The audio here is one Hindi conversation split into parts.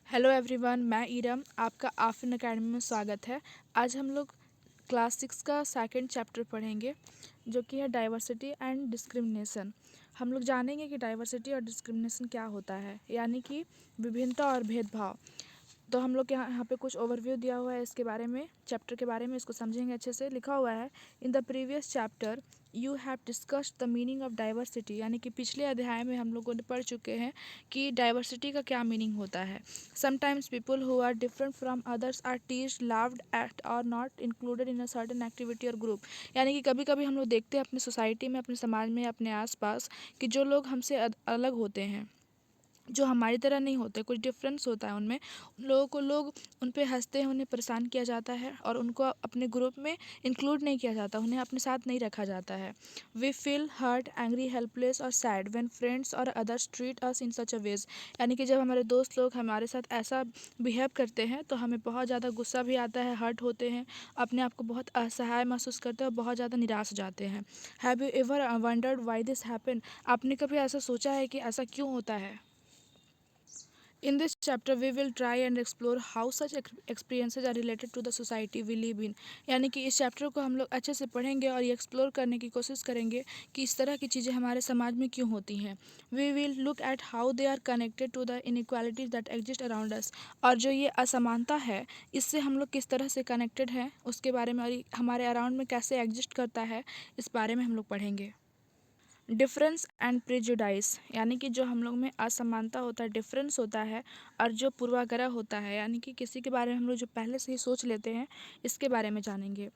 हेलो एवरीवन, मैं ईरम। आपका आफिन एकेडमी में स्वागत है। आज हम लोग क्लास 6 का सेकंड चैप्टर पढ़ेंगे, जो कि है डाइवर्सिटी एंड डिस्क्रिमिनेशन। हम लोग जानेंगे कि डाइवर्सिटी और डिस्क्रिमिनेशन क्या होता है, यानी कि विभिन्नता और भेदभाव। तो हम लोग के यहाँ पे कुछ ओवरव्यू दिया हुआ है इसके बारे में, चैप्टर के बारे में। इसको समझेंगे अच्छे से। लिखा हुआ है, in the previous chapter you have discussed the meaning of diversity, यानी कि पिछले अध्याय में हम लोगों ने पढ़ चुके हैं कि डाइवर्सिटी का क्या मीनिंग होता है। Sometimes people who are different from others are teased, laughed at or not included in a certain activity or group. यानी कि कभी कभी हम लोग देखते हैं अपनी सोसाइटी में, अपने समाज में, अपने आसपास, कि जो लोग हमसे अलग होते हैं, जो हमारी तरह नहीं होते, कुछ डिफरेंस होता है उनमें, उन लोगों को लोग उन पे हंसते हैं, उन्हें परेशान किया जाता है और उनको अपने ग्रुप में इंक्लूड नहीं किया जाता, उन्हें अपने साथ नहीं रखा जाता है। We feel hurt, angry, helpless और सैड व्हेन फ्रेंड्स और others treat us in such a ways. यानी कि जब हमारे दोस्त लोग हमारे साथ ऐसा बिहेव करते हैं तो हमें बहुत ज़्यादा गुस्सा भी आता है, हर्ट होते हैं, अपने आप को बहुत असहाय महसूस करते हैं और बहुत ज़्यादा निराश हो जाते हैं। Have you ever wondered why this happen? आपने कभी ऐसा सोचा है कि ऐसा क्यों होता है? In this chapter, we will try and explore how such experiences are related to the society we live in। यानी कि इस चैप्टर को हम लोग अच्छे से पढ़ेंगे और ये एक्सप्लोर करने की कोशिश करेंगे कि इस तरह की चीज़ें हमारे समाज में क्यों होती हैं। We will look at how they are connected to the inequalities that exist around us। और जो ये असमानता है, इससे हम लोग किस तरह से कनेक्टेड हैं उसके बारे में, और ये हमारे अराउंड में कैसे एग्जिस्ट करता है, इस बारे में हम लोग पढ़ेंगे। डिफरेंस एंड प्रेजुडाइस, यानी कि जो हम लोग में असमानता होता है, डिफरेंस होता है, और जो पूर्वाग्रह होता है, यानी कि किसी के बारे में हम लोग जो पहले से ही सोच लेते हैं, इसके बारे में जानेंगे।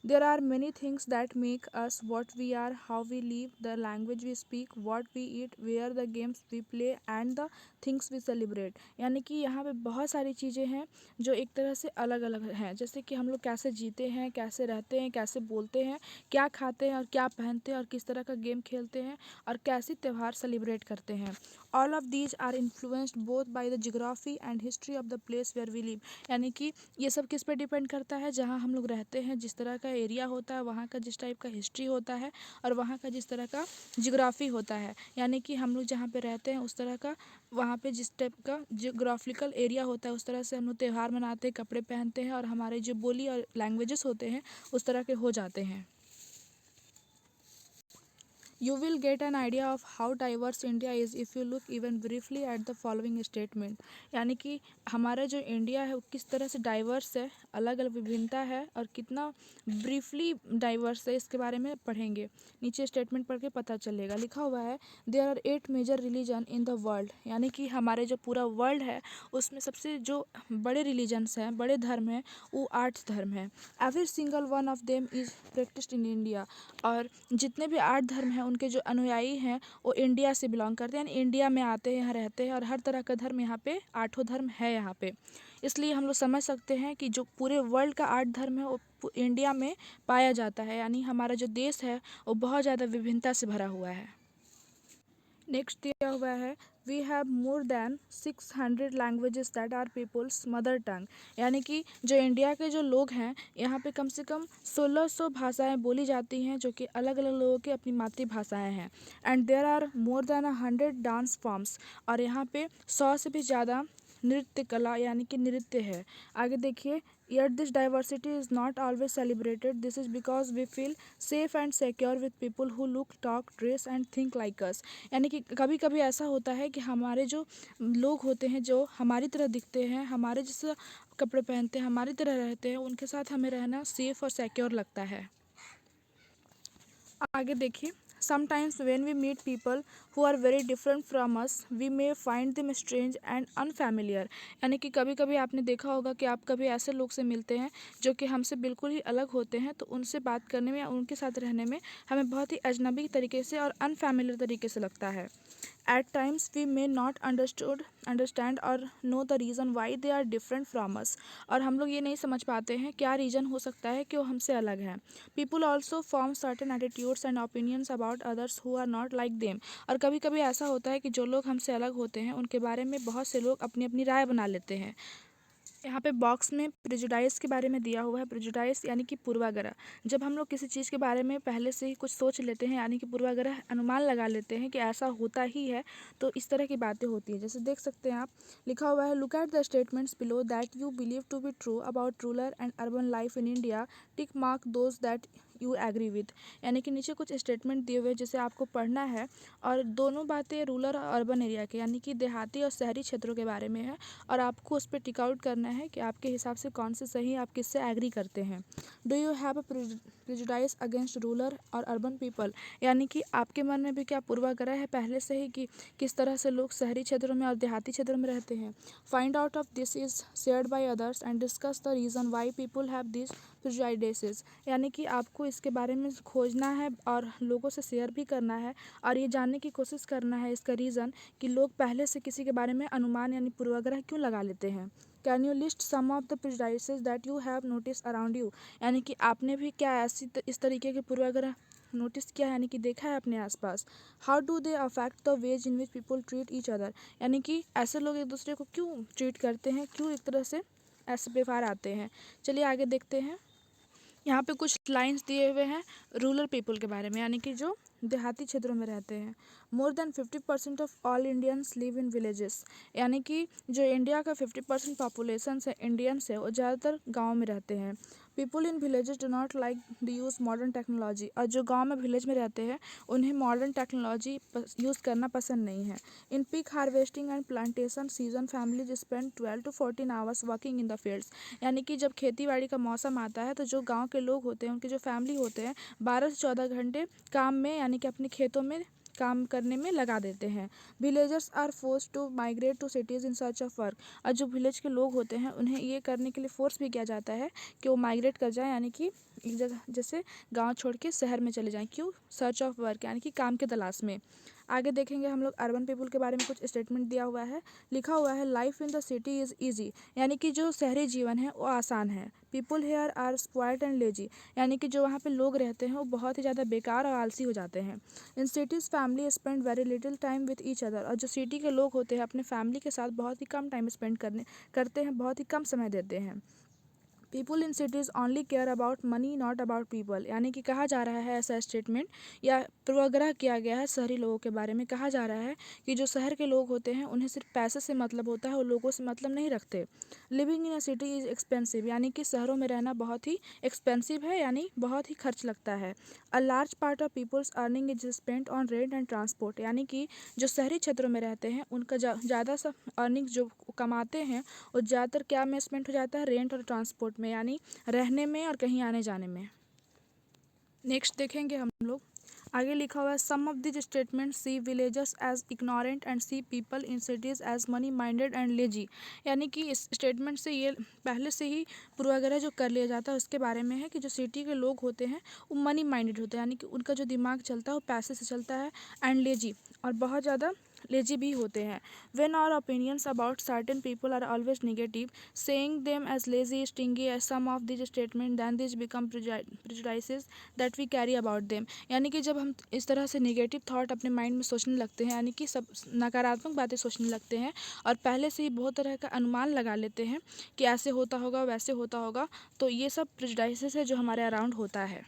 There are many things that make us what we are, how we live, the language we speak, what we eat, where the games we play and the things we celebrate। यानी कि यहाँ पे बहुत सारी चीज़ें हैं जो एक तरह से अलग अलग हैं, जैसे कि हम लोग कैसे जीते हैं, कैसे रहते हैं, कैसे बोलते हैं, क्या खाते हैं और क्या पहनते हैं, और किस तरह का गेम खेलते हैं, और कैसे त्यौहार सेलिब्रेट करते हैं। All of these are influenced both by the geography and history of the place where we live. यानी कि ये सब किस पे डिपेंड करता है? जहाँ हम लोग रहते हैं, जिस तरह का एरिया होता है, वहाँ का जिस टाइप का हिस्ट्री होता है, और वहाँ का जिस तरह का जियोग्राफी होता है। यानी कि हम लोग जहाँ पे रहते हैं उस तरह का, वहाँ पे जिस टाइप का जियोग्राफिकल एरिया होता है, उस तरह से हम लोग त्यौहार मनाते हैं, कपड़े पहनते हैं, और हमारे जो बोली और लैंग्वेजेस होते हैं उस तरह के हो जाते हैं। You will get an idea of how diverse India is if you look even briefly at the following statement। यानी कि हमारा जो इंडिया है वो किस तरह से डाइवर्स है, अलग अलग विभिन्नता है, और कितना ब्रीफली डाइवर्स है, इसके बारे में पढ़ेंगे। नीचे स्टेटमेंट पढ़ के पता चलेगा। लिखा हुआ है, there are 8 major religion in the world. यानी कि हमारे जो पूरा वर्ल्ड है उसमें सबसे जो बड़े रिलीजन्स हैं, बड़े धर्म हैं, वो 8 धर्म हैं। Every single one of them is practised in India. और जितने भी 8 धर्म हैं उनके जो अनुयायी हैं वो इंडिया से बिलोंग करते हैं, यानी इंडिया में आते हैं, यहाँ रहते हैं, और हर तरह का धर्म यहाँ पे, 8 धर्म है यहाँ पे। इसलिए हम लोग समझ सकते हैं कि जो पूरे वर्ल्ड का 8 धर्म है वो इंडिया में पाया जाता है। यानी हमारा जो देश है वो बहुत ज़्यादा विभिन्नता से भरा हुआ है। नेक्स्ट दिया हुआ है, we have more than 600 languages that are people's mother tongue. यानी कि जो इंडिया के जो लोग हैं, यहाँ पे कम से कम 1600 भाषाएं बोली जाती हैं, जो कि अलग अलग लोगों की अपनी मातृभाषाएं हैं। And there are more than 100 dance forms. और यहाँ पे 100 से भी ज़्यादा नृत्य कला, यानी कि नृत्य है। आगे देखिए, yet this diversity is not always celebrated। this is because we feel safe and secure with people who look, talk, dress and think like us। यानी कि कभी कभी ऐसा होता है कि हमारे जो लोग होते हैं, जो हमारी तरह दिखते हैं, हमारे जैसा कपड़े पहनते हैं, हमारी तरह रहते हैं, उनके साथ हमें रहना सेफ और सिक्योर लगता है। आगे देखिए, sometimes when we meet people who are very different from us we may find them strange and unfamiliar. यानी कि कभी कभी आपने देखा होगा कि आप कभी ऐसे लोग से मिलते हैं जो कि हमसे बिल्कुल ही अलग होते हैं, तो उनसे बात करने में या उनके साथ रहने में हमें बहुत ही अजनबी तरीके से और अनफैमिलियर तरीके से लगता है। At times we may not understand or know the reason why they are different from us। और हम लोग ये नहीं समझ पाते हैं क्या रीज़न हो सकता है कि वो हमसे अलग हैं। People also form certain attitudes and opinions about others who are not like them। और कभी कभी ऐसा होता है कि जो लोग हमसे अलग होते हैं उनके बारे में बहुत से लोग अपनी अपनी राय बना लेते हैं। यहाँ पे बॉक्स में प्रेजुडाइज के बारे में दिया हुआ है। प्रेजुडाइज यानी कि पूर्वाग्रह। जब हम लोग किसी चीज़ के बारे में पहले से ही कुछ सोच लेते हैं यानी कि पूर्वाग्रह अनुमान लगा लेते हैं कि ऐसा होता ही है, तो इस तरह की बातें होती हैं। जैसे देख सकते हैं आप, लिखा हुआ है, look at the statements below that you believe to be true about rural and urban life in India, tick mark those that you agree with. यानी कि नीचे कुछ स्टेटमेंट दिए हुए हैं जिसे आपको पढ़ना है, और दोनों बातें रूरल और अर्बन एरिया के यानी कि देहाती और शहरी क्षेत्रों के बारे में है, और आपको उस पर टिक आउट करना है कि आपके हिसाब से कौन से सही, आप किससे एग्री करते हैं। Do you have a prejudice against rural और अर्बन पीपल। यानी कि आपके मन में भी क्या पूर्वाग्रह है पहले से ही कि किस तरह से लोग शहरी क्षेत्रों में और देहाती क्षेत्रों में रहते हैं। Find out of this is shared by others and discuss the reason why people have this prejudices. यानी कि आपको इसके बारे में खोजना है और लोगों से शेयर भी करना है, और ये जानने की कोशिश करना है इसका रीज़न कि लोग पहले से किसी के बारे में अनुमान यानी पूर्वाग्रह क्यों लगा लेते हैं। Can you list some of the prejudices that you have notice around you. यानी कि आपने भी क्या ऐसी इस तरीके के पूर्वाग्रह नोटिस किया है, यानी कि देखा है अपने आसपास। How do they affect the ways in which people treat each other. यानी कि ऐसे लोग एक दूसरे को क्यों ट्रीट करते हैं, क्यों एक तरह से ऐसे व्यवहार आते हैं। चलिए आगे देखते हैं। यहाँ पे कुछ लाइंस दिए हुए हैं रूरल पीपल के बारे में, यानी कि जो देहाती क्षेत्रों में रहते हैं। More than 50% of all Indians live in villages. यानी कि जो इंडिया का 50% पॉपुलेशन है इंडियंस है, वो ज़्यादातर गाँव में रहते हैं। People in villages do not like the use modern technology. और जो गाँव में विलेज में रहते हैं उन्हें मॉडर्न टेक्नोलॉजी यूज़ करना पसंद नहीं है। In peak harvesting and plantation season families spend 12 to 14 hours working in the fields. यानी कि जब खेती बाड़ी का मौसम आता है तो जो गांव के लोग होते हैं, उनके जो फैमिली होते हैं, 12 से 14 घंटे काम में यानी कि अपने खेतों में काम करने में लगा देते हैं। Villagers are force to migrate to cities in search of work. और जो विलेज के लोग होते हैं उन्हें ये करने के लिए फोर्स भी किया जाता है कि वो माइग्रेट कर जाएं, यानी कि एक जगह जैसे गांव छोड़ के शहर में चले जाएं। क्यों? सर्च ऑफ वर्क यानी कि काम के तलाश में। आगे देखेंगे हम लोग अर्बन पीपल के बारे में कुछ स्टेटमेंट दिया हुआ है। लिखा हुआ है, life in the city is easy. यानी कि जो शहरी जीवन है वो आसान है। People here are spoiled and lazy. यानी कि जो वहाँ पे लोग रहते हैं वो बहुत ही ज़्यादा बेकार और आलसी हो जाते हैं। In cities family spend very little time with each other. और जो सिटी के लोग होते हैं अपने फैमिली के साथ बहुत ही कम टाइम स्पेंड करते हैं, बहुत ही कम समय देते हैं। People in cities only care about money not about people. यानी कि कहा जा रहा है, ऐसा स्टेटमेंट या पूर्वाग्रह किया गया है शहरी लोगों के बारे में। कहा जा रहा है कि जो शहर के लोग होते हैं उन्हें सिर्फ पैसे से मतलब होता है, वो लोगों से मतलब नहीं रखते। Living in a city is expensive. यानी कि शहरों में रहना बहुत ही एक्सपेंसिव है, यानी बहुत ही खर्च लगता है। A large part of people's earning is spent on rent and transport. यानी कि जो शहरी क्षेत्रों में रहते हैं उनका ज़्यादा सा अर्निंग जो कमाते हैं वो ज़्यादातर क्या में स्पेंड हो जाता है, रेंट और ट्रांसपोर्ट में, यानी रहने में और कहीं आने जाने में। नेक्स्ट देखेंगे हम लोग। आगे लिखा हुआ है, some of this statement see villagers as ignorant and see people in cities as money minded and lazy. यानी कि इस स्टेटमेंट से ये पहले से ही पूर्वाग्रह जो कर लिया जाता है उसके बारे में है कि जो सिटी के लोग होते हैं वो मनी माइंडेड होते हैं, यानी कि उनका जो दिमाग चलता है वो पैसे से चलता है, एंड लेजी, और बहुत ज़्यादा लेजी भी होते हैं। When our opinions about certain people are always negative, saying them as lazy stingy as some of this statement than this become prejudices that we carry about them. यानी कि जब हम इस तरह से नेगेटिव थॉट अपने माइंड में सोचने लगते हैं, यानी कि सब नकारात्मक बातें सोचने लगते हैं और पहले से ही बहुत तरह का अनुमान लगा लेते हैं कि ऐसे होता होगा वैसे होता होगा, तो ये सब प्रेजुडाइसेस है जो हमारे अराउंड होता है।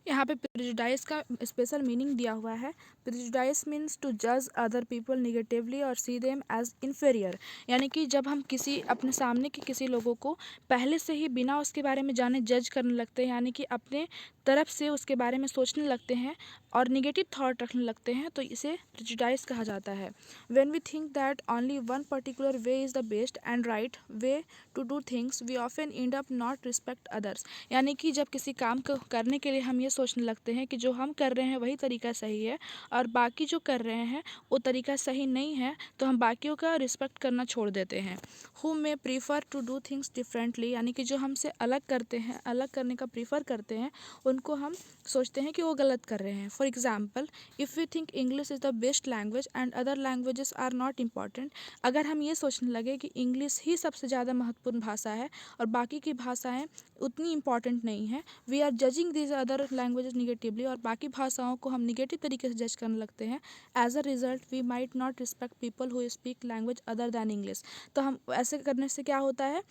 यहाँ पे प्रेजुडाइज का स्पेशल मीनिंग दिया हुआ है। प्रेजुडाइज मीन्स टू जज अदर पीपल निगेटिवली और सी देम एज इन्फीरियर। यानी कि जब हम किसी अपने सामने के किसी लोगों को पहले से ही बिना उसके बारे में जाने जज करने लगते हैं, यानी कि अपने तरफ से उसके बारे में सोचने लगते हैं और निगेटिव थॉट रखने लगते हैं, तो इसे प्रेजुडाइज कहा जाता है। When we think that only one particular way is the best and right way to do things we often end up not respect others. यानी कि जब किसी काम को करने के लिए हम ये सोचने लगते हैं कि जो हम कर रहे हैं वही तरीका सही है और बाकी जो कर रहे हैं वो तरीका सही नहीं है, तो हम बाकियों का रिस्पेक्ट करना छोड़ देते हैं। Who may prefer to do things differently. यानी कि जो हमसे अलग करते हैं, अलग करने का प्रीफर करते हैं, उनको हम सोचते हैं कि वो गलत कर रहे हैं। For example, if we think English is the best language and other languages are not important. अगर हम ये सोचने लगे कि इंग्लिश ही सबसे ज़्यादा महत्वपूर्ण भाषा है और बाकी की भाषाएँ उतनी इम्पॉर्टेंट नहीं है, we are judging this other languages negatively, और बाकी भाषाओं को हम निगेटिव तरीके से जज करने लगते हैं, as a result we might not respect people who speak language other than English. तो हम ऐसे करने से क्या होता है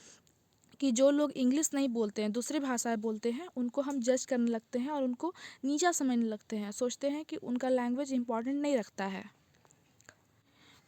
कि जो लोग इंग्लिश नहीं बोलते हैं, दूसरी भाषाएं बोलते हैं, उनको हम जज करने लगते हैं और उनको नीचा समझने लगते हैं, सोचते हैं कि उनका लैंग्वेज इंपॉर्टेंट नहीं रखता है।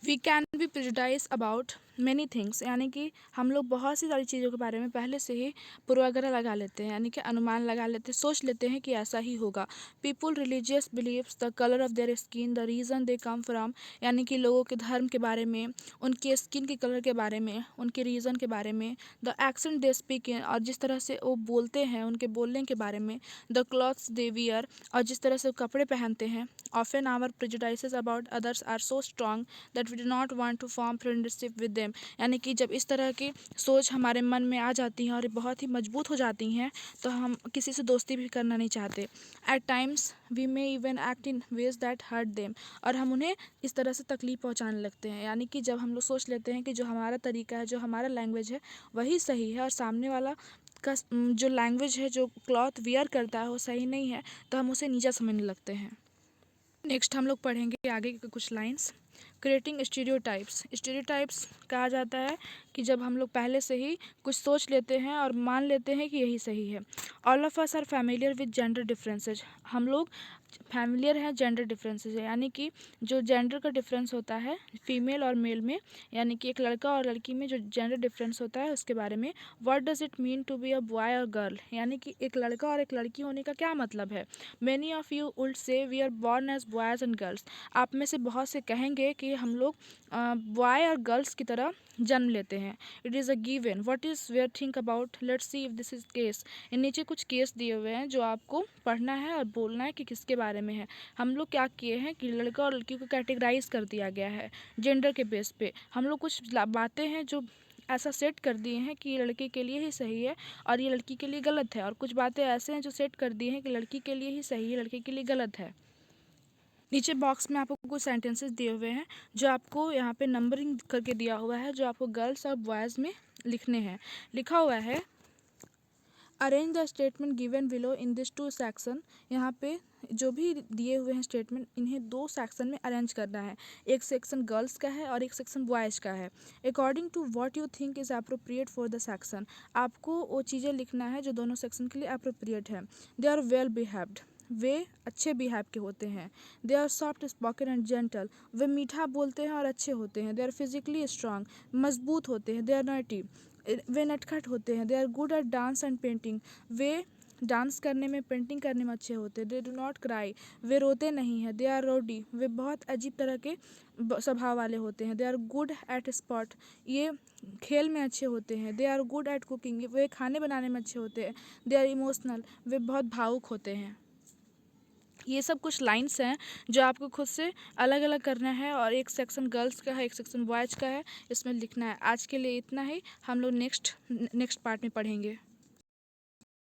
We can be prejudice about many things, यानी कि हम लोग बहुत सी सारी चीज़ों के बारे में पहले से ही पूर्वाग्रह लगा लेते हैं, यानी कि अनुमान लगा लेते हैं, सोच लेते हैं कि ऐसा ही होगा। People religious beliefs the colour of their skin the reason they come from, यानी कि लोगों के धर्म के बारे में, उनके स्किन के कलर के बारे में, उनके रीज़न के बारे में, the accent they speak in, और जिस तरह से वो बोलते हैं उनके बोलने के बारे में, द क्लॉथ्स दे वियर, और जिस तरह से वो कपड़े पहनते हैं। Often our prejudices about others are so strong that we do not want to form friendship with them, यानी कि जब इस तरह की सोच हमारे मन में आ जाती हैं और बहुत ही मजबूत हो जाती हैं, तो हम किसी से दोस्ती भी करना नहीं चाहते। At times we may even act in ways that hurt them, और हम उन्हें इस तरह से तकलीफ पहुंचाने लगते हैं, यानी कि जब हम लोग सोच लेते हैं कि जो हमारा तरीका है, जो हमारा लैंग्वेज है वही सही है, और सामने वाला का जो लैंग्वेज है, जो क्लॉथ वियर करता है वो सही नहीं है, तो हम उसे नीचा समझने लगते हैं। नेक्स्ट हम लोग पढ़ेंगे आगे के कुछ लाइंस। Creating stereotypes. स्टीरियोटाइप्स कहा जाता है कि जब हम लोग पहले से ही कुछ सोच लेते हैं और मान लेते हैं कि यही सही है। All of us are familiar with gender differences, हम लोग फैमिलियर हैं जेंडर डिफरेंसेज, यानी कि जो जेंडर का डिफरेंस होता है फीमेल और मेल में, यानी कि एक लड़का और लड़की में जो जेंडर डिफरेंस होता है उसके बारे में। What does it mean to be a boy और गर्ल, यानी कि एक लड़का और एक लड़की होने का क्या मतलब है। Many of you would say we are born as boys and girls, आप में से बहुत से कहेंगे कि हम लोग बॉय और गर्ल्स की तरह जन्म लेते हैं। It is a given, what is where think about, let's see if this is case. नीचे कुछ केस दिए हुए हैं जो आपको पढ़ना है और बोलना है कि किसके बारे में है। हम लोग क्या किए हैं कि लड़का और लड़की को कैटेगराइज कर दिया गया है जेंडर के बेस पे। हम लोग कुछ बातें हैं जो ऐसा सेट कर दिए हैं कि ये लड़के के लिए ही सही है और ये लड़की के लिए गलत है, और कुछ बातें ऐसे हैं जो सेट कर दी हैं कि लड़की के लिए ही सही है, लड़के के लिए गलत है। नीचे बॉक्स में आपको कुछ सेंटेंसेस दिए हुए हैं जो आपको यहाँ पे नंबरिंग करके दिया हुआ है, जो आपको गर्ल्स और बॉयज़ में लिखने हैं। लिखा हुआ है arrange the statement given below in this two section, यहाँ पे जो भी दिए हुए हैं स्टेटमेंट इन्हें दो सेक्शन में अरेंज करना है। एक सेक्शन गर्ल्स का है और एक सेक्शन बॉयज़ का है। According to what you think is appropriate for the section, आपको वो चीज़ें लिखना है जो दोनों सेक्शन के लिए अप्रोप्रिएट है। दे आर वेल बिहेव्ड, वे अच्छे बिहेव के होते हैं। They are soft spoken and gentle, वे मीठा बोलते हैं और अच्छे होते हैं। दे आर फिजिकली स्ट्रांग, मजबूत होते हैं। दे आर नॉटी, वे नटखट होते हैं। They are good at dance and painting, वे डांस करने में पेंटिंग करने में अच्छे होते हैं। दे डू नॉट क्राई, वे रोते नहीं हैं। दे आर रोडी, वे बहुत अजीब तरह के स्वभाव वाले होते हैं। They are good at sport, ये खेल में अच्छे होते हैं। They are good at cooking, वे खाने बनाने में अच्छे होते हैं। दे आर इमोशनल, वे बहुत भावुक होते हैं। ये सब कुछ लाइंस हैं जो आपको खुद से अलग अलग करना है, और एक सेक्शन गर्ल्स का है, एक सेक्शन बॉयज़ का है, इसमें लिखना है। आज के लिए इतना ही, हम लोग नेक्स्ट पार्ट में पढ़ेंगे।